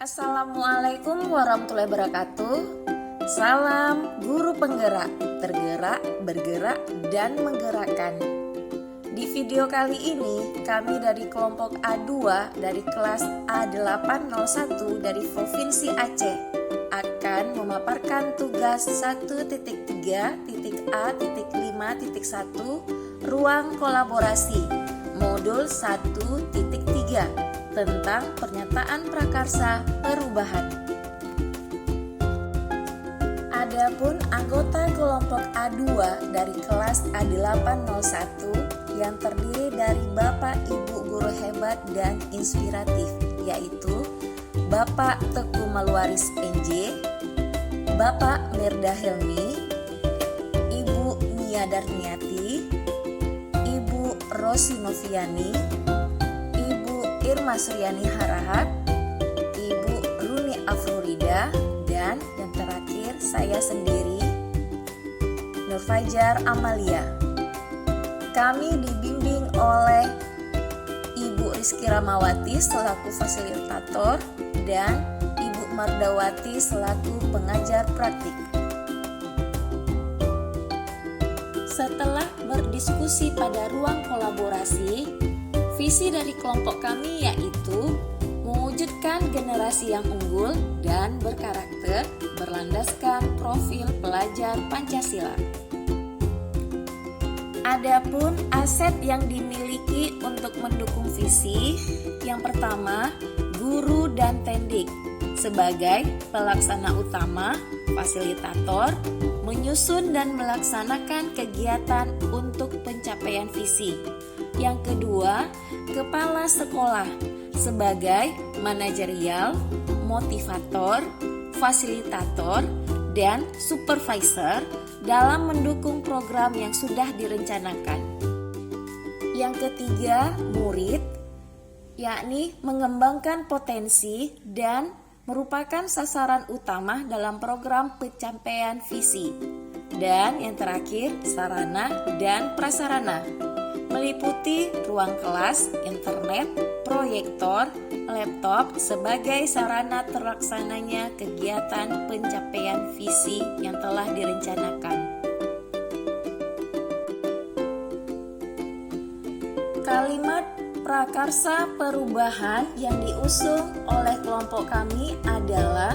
Assalamualaikum warahmatullahi wabarakatuh. Salam guru penggerak, tergerak, bergerak, dan menggerakkan. Di video kali ini, kami dari kelompok A2 dari kelas A801 dari Provinsi Aceh akan memaparkan tugas 1.3.A.5.1 ruang kolaborasi modul 1.3 tentang pernyataan prakarsa perubahan. Adapun anggota kelompok A2 dari kelas A801 yang terdiri dari Bapak Ibu guru hebat dan inspiratif, yaitu Bapak Teguh Maluaris NJ, Bapak Merda Helmi, Ibu Nia Darniati, Ibu Rosi Noviani, Irma Suryani Harahat, Ibu Runi Afrurida, dan yang terakhir saya sendiri, Nur Fajar Amalia. Kami dibimbing oleh Ibu Rizky Ramawati selaku fasilitator dan Ibu Mardawati selaku pengajar praktik. Setelah berdiskusi pada ruang kolaborasi, visi dari kelompok kami yaitu mewujudkan generasi yang unggul dan berkarakter berlandaskan profil pelajar Pancasila. Adapun aset yang dimiliki untuk mendukung visi, yang pertama, guru dan tendik sebagai pelaksana utama, fasilitator, menyusun dan melaksanakan kegiatan untuk pencapaian visi. Yang kedua, kepala sekolah sebagai manajerial, motivator, fasilitator, dan supervisor dalam mendukung program yang sudah direncanakan. Yang ketiga, murid, yakni mengembangkan potensi dan merupakan sasaran utama dalam program pencapaian visi. Dan yang terakhir, sarana dan prasarana, meliputi ruang kelas, internet, proyektor, laptop sebagai sarana terlaksananya kegiatan pencapaian visi yang telah direncanakan. Kalimat prakarsa perubahan yang diusung oleh kelompok kami adalah: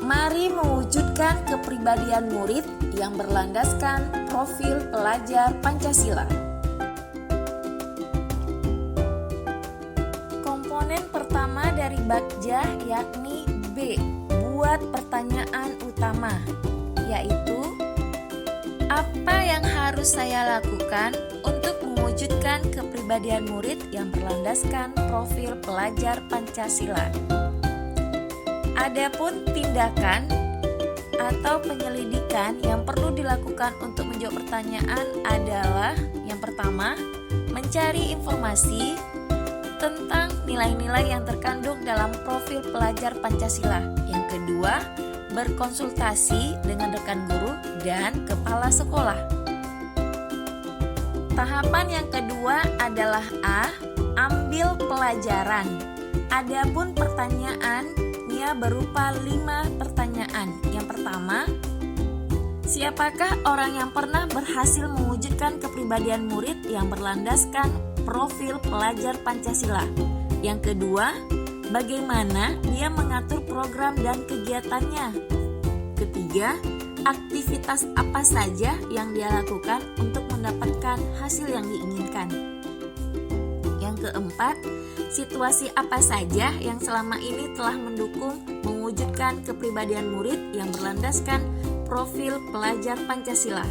mari mewujudkan kepribadian murid yang berlandaskan profil pelajar Pancasila. Komponen pertama dari Bagja yakni B, buat pertanyaan utama, yaitu apa yang harus saya lakukan untuk mewujudkan kepribadian murid yang berlandaskan profil pelajar Pancasila. Adapun tindakan atau penyelidikan yang perlu dilakukan untuk menjawab pertanyaan adalah: yang pertama, mencari informasi tentang nilai-nilai yang terkandung dalam profil pelajar Pancasila. Yang kedua, berkonsultasi dengan rekan guru dan kepala sekolah. Tahapan yang kedua adalah A, ambil pelajaran. Adapun pertanyaannya berupa 5 pertanyaan. Yang pertama, siapakah orang yang pernah berhasil mewujudkan kepribadian murid yang berlandaskan profil pelajar Pancasila? Yang kedua, bagaimana dia mengatur program dan kegiatannya? Ketiga, aktivitas apa saja yang dia lakukan untuk mendapatkan hasil yang diinginkan? Yang keempat, situasi apa saja yang selama ini telah mendukung mewujudkan kepribadian murid yang berlandaskan profil pelajar Pancasila?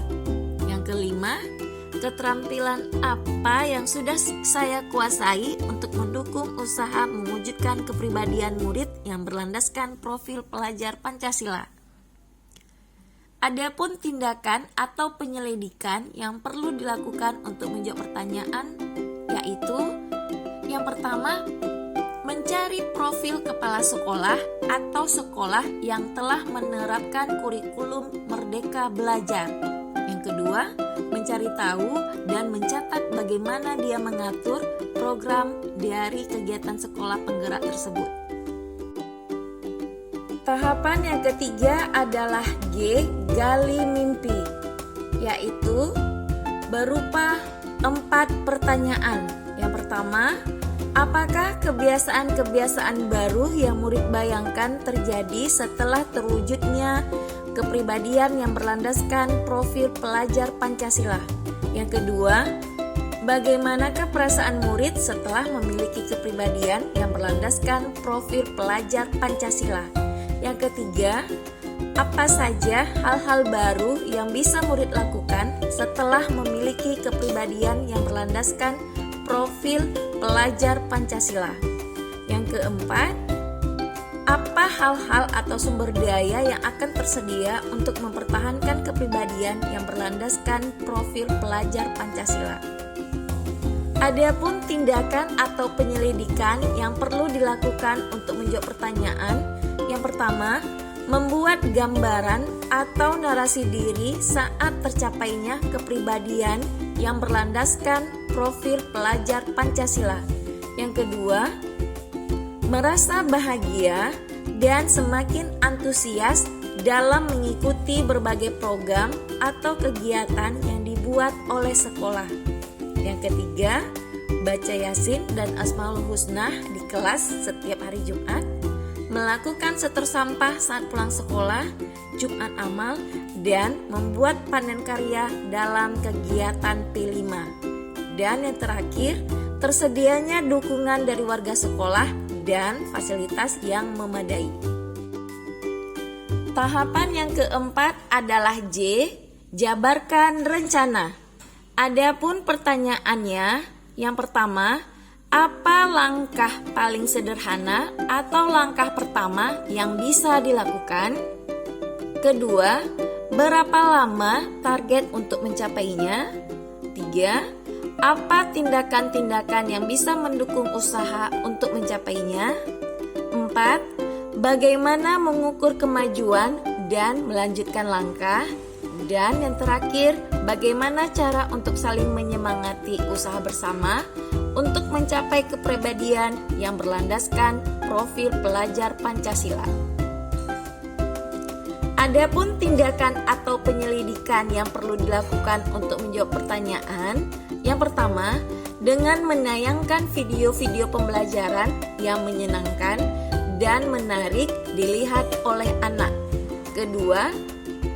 Yang kelima, keterampilan apa yang sudah saya kuasai untuk mendukung usaha mewujudkan kepribadian murid yang berlandaskan profil pelajar Pancasila? Adapun tindakan atau penyelidikan yang perlu dilakukan untuk menjawab pertanyaan, yaitu yang pertama, mencari profil kepala sekolah atau sekolah yang telah menerapkan kurikulum Merdeka Belajar. Yang kedua, mencari tahu dan mencatat bagaimana dia mengatur program dari kegiatan sekolah penggerak tersebut. Tahapan yang ketiga adalah G, gali mimpi, yaitu berupa 4 pertanyaan. Yang pertama, apakah kebiasaan-kebiasaan baru yang murid bayangkan terjadi setelah terwujudnya kepribadian yang berlandaskan profil pelajar Pancasila? Yang kedua, bagaimanakah perasaan murid setelah memiliki kepribadian yang berlandaskan profil pelajar Pancasila? Yang ketiga, apa saja hal-hal baru yang bisa murid lakukan setelah memiliki kepribadian yang berlandaskan profil pelajar Pancasila? Yang keempat, apa hal-hal atau sumber daya yang akan tersedia untuk mempertahankan kepribadian yang berlandaskan profil pelajar Pancasila? Adapun tindakan atau penyelidikan yang perlu dilakukan untuk menjawab pertanyaan, yang pertama, membuat gambaran atau narasi diri saat tercapainya kepribadian yang berlandaskan profil pelajar Pancasila. Yang kedua, merasa bahagia dan semakin antusias dalam mengikuti berbagai program atau kegiatan yang dibuat oleh sekolah. Yang ketiga, baca Yasin dan Asmaul Husna di kelas setiap hari Jumat, melakukan setor sampah saat pulang sekolah, Jumat amal, dan membuat panen karya dalam kegiatan P5. Dan yang terakhir, tersedianya dukungan dari warga sekolah dan fasilitas yang memadai. Tahapan yang keempat adalah J, jabarkan rencana. Adapun pertanyaannya, yang pertama, apa langkah paling sederhana atau langkah pertama yang bisa dilakukan? Kedua, berapa lama target untuk mencapainya? 3. Apa tindakan-tindakan yang bisa mendukung usaha untuk mencapainya? 4. Bagaimana mengukur kemajuan dan melanjutkan langkah? Dan yang terakhir, bagaimana cara untuk saling menyemangati usaha bersama untuk mencapai kepribadian yang berlandaskan profil pelajar Pancasila. Adapun tindakan atau penyelidikan yang perlu dilakukan untuk menjawab pertanyaan, yang pertama, dengan menayangkan video-video pembelajaran yang menyenangkan dan menarik dilihat oleh anak. Kedua,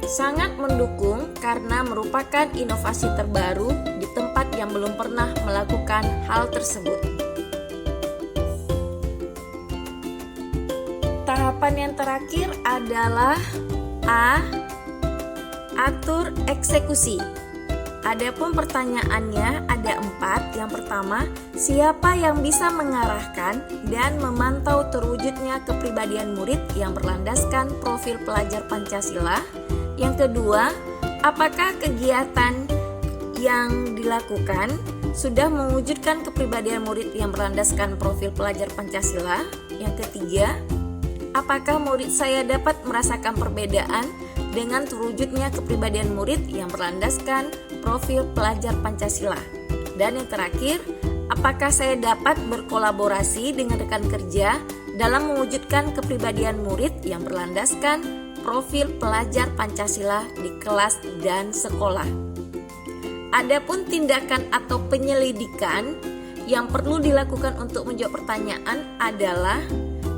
sangat mendukung karena merupakan inovasi terbaru di tempat yang belum pernah melakukan hal tersebut. Tahapan yang terakhir adalah A. Atur eksekusi. Adapun pertanyaannya ada 4. Yang pertama, siapa yang bisa mengarahkan dan memantau terwujudnya kepribadian murid yang berlandaskan profil pelajar Pancasila? Yang kedua, apakah kegiatan yang dilakukan sudah mewujudkan kepribadian murid yang berlandaskan profil pelajar Pancasila? Yang ketiga, apakah murid saya dapat merasakan perbedaan dengan terwujudnya kepribadian murid yang berlandaskan profil pelajar Pancasila? Dan yang terakhir, apakah saya dapat berkolaborasi dengan rekan kerja dalam mewujudkan kepribadian murid yang berlandaskan profil pelajar Pancasila di kelas dan sekolah? Adapun tindakan atau penyelidikan yang perlu dilakukan untuk menjawab pertanyaan adalah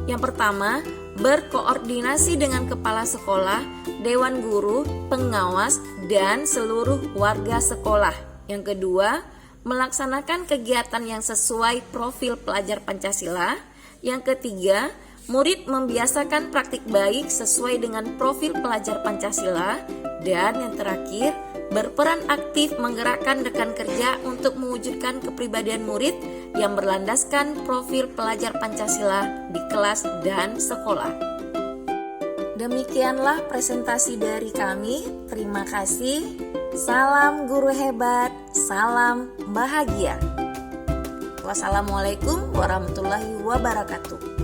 yang pertama, berkoordinasi dengan kepala sekolah, dewan guru, pengawas, dan seluruh warga sekolah. Yang kedua, melaksanakan kegiatan yang sesuai profil pelajar Pancasila. Yang ketiga, murid membiasakan praktik baik sesuai dengan profil pelajar Pancasila. Dan yang terakhir, berperan aktif menggerakkan rekan kerja untuk mewujudkan kepribadian murid yang berlandaskan profil pelajar Pancasila di kelas dan sekolah. Demikianlah presentasi dari kami. Terima kasih. Salam guru hebat, salam bahagia. Wassalamualaikum warahmatullahi wabarakatuh.